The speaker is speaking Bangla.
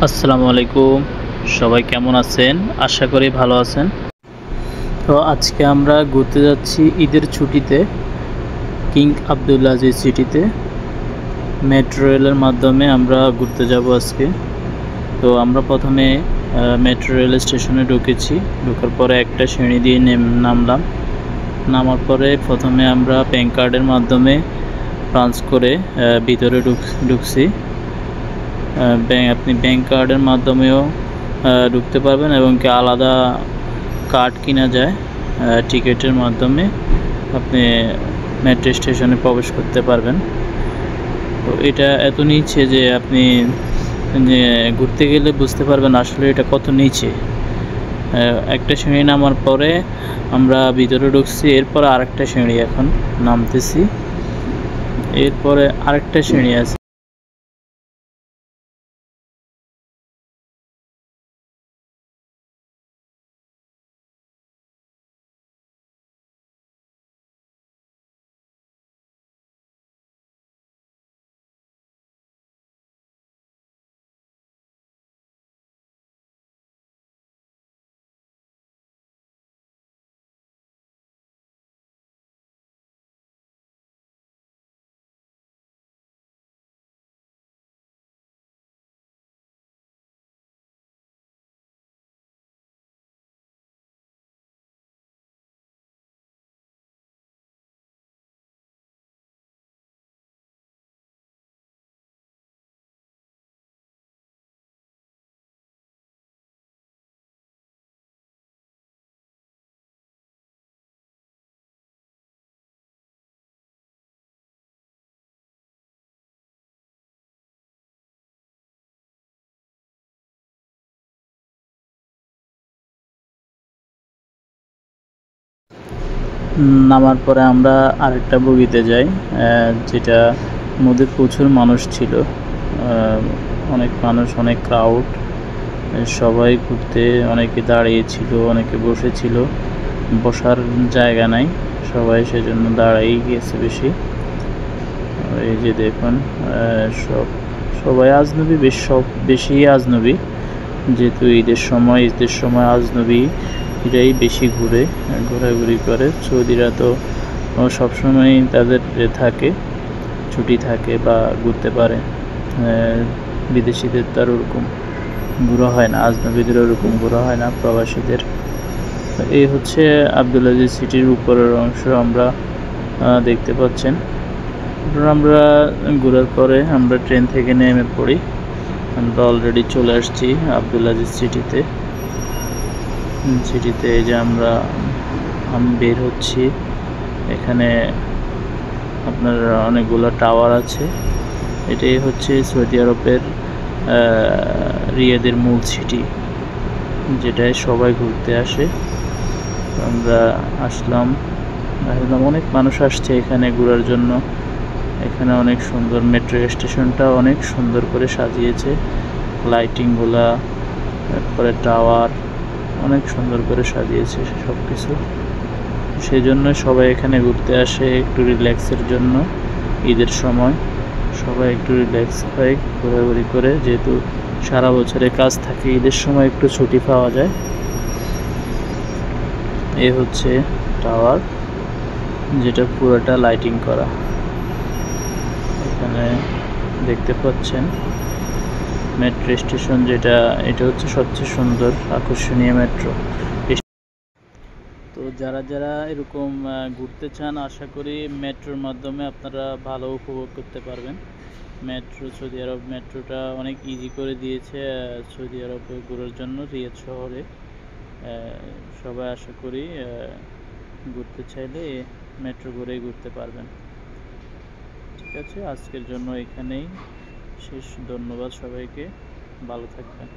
আসসালামু আলাইকুম। সবাই কেমন আছেন? আশা করি ভালো আছেন। তো আজকে আমরা ঘুরতে যাচ্ছি ঈদের ছুটিতে কিং আবদুল আজিজ সিটিতে। মেট্রো রেলের মাধ্যমে আমরা ঘুরতে যাব আজকে। তো আমরা প্রথমে মেট্রো রেল স্টেশনে ঢুকেছি। ঢোকার পরে একটা সিঁড়ি দিয়ে নামলাম। নামার পরে প্রথমে আমরা প্যান কার্ডের মাধ্যমে পাঞ্চ করে ভিতরে ঢুকছি। আপনি ব্যাংক কার্ডের মাধ্যমেও ঢুকতে পারবেন এবং কি আলাদা কার্ড কিনা যায় টিকিটের মাধ্যমে আপনি মেট্রো স্টেশনে প্রবেশ করতে পারবেন। তো এটা এত নিচে যে আপনি ঘুরতে গেলে বুঝতে পারবেন আসলে এটা কত নিচে। একটা সিঁড়ি নামার পরে আমরা ভিতরে ঢুকছি, এরপরে আরেকটা সিঁড়ি এখন নামতেছি, এরপরে আরেকটা সিঁড়ি আছে। নামার পরে আমরা আরেকটা বগিতে যাই, যেটা মধ্যে প্রচুর মানুষ ছিল। অনেক মানুষ, অনেক ক্রাউড, সবাই ঘুরতে, অনেকে দাঁড়িয়ে ছিল, অনেকে বসে ছিল, বসার জায়গা নাই, সবাই সেজন্য দাঁড়াই গিয়েছে বেশি। এই যে দেখুন, সবাই আজনবী, বেশি আজনবী, যেহেতু ঈদের সময় আজনবী এটাই বেশি ঘোরাঘুরি করে। সৌদিরা তো সবসময় তাদের থাকে, ছুটি থাকে বা ঘুরতে পারে। বিদেশিদের তো আর ওরকম ঘোরা হয় না, আজনবীদের ওরকম ঘোরা হয় না, প্রবাসীদের। এই হচ্ছে আবদুল আজিজ সিটির উপরের অংশ আমরা দেখতে পাচ্ছেন। আমরা ঘোরার পরে আমরা ট্রেন থেকে নেমে পড়ি। আমরা অলরেডি চলে আসছি আবদুল আজিজ সিটিতে। এই যে আমি বের হচ্ছি। এখানে আপনার অনেকগুলো টাওয়ার আছে। এটাই হচ্ছে সৌদি আরবের রিয়াদের মূল সিটি, যেটায় সবাই ঘুরতে আসে। আমরা আসলাম, অনেক মানুষ আসছে এখানে ঘোরার জন্য। এখানে অনেক সুন্দর, মেট্রো স্টেশনটা অনেক সুন্দর করে সাজিয়েছে, লাইটিংগুলা, তারপরে টাওয়ার অনেক সুন্দর করে সাজিয়েছে সব কিছু। সেই জন্য সবাই এখানে ঘুরতে আসে একটু রিল্যাক্সের জন্য। ঈদের সময় সবাই একটু রিল্যাক্স হয় ঘোরাঘুরি করে, যেহেতু সারা বছরে কাজ থাকে, ঈদের সময় একটু ছুটি পাওয়া যায়। এ হচ্ছে টাওয়ার, যেটা পুরোটা লাইটিং করা। এখানে দেখতে পাচ্ছেন মেট্রো স্টেশন, এটা হচ্ছে সবচেয়ে সুন্দর আকর্ষণীয় মেট্রো। তো যারা এরকম ঘুরতে চান, আশা করি মেট্রোর মাধ্যমে আপনারা ভালো উপভোগ করতে পারবেন। সৌদি আরব মেট্রোটা অনেক ইজি করে দিয়েছে সৌদি আরবে ঘোরার জন্য, রিয়াদ শহরে। সবাই আশা করি ঘুরতে চাইলে মেট্রো ঘুরেই ঘুরতে পারবেন। ঠিক আছে, আজকের জন্য এখানেই শেষ। ধন্যবাদ সবাইকে, ভালো থাকবেন।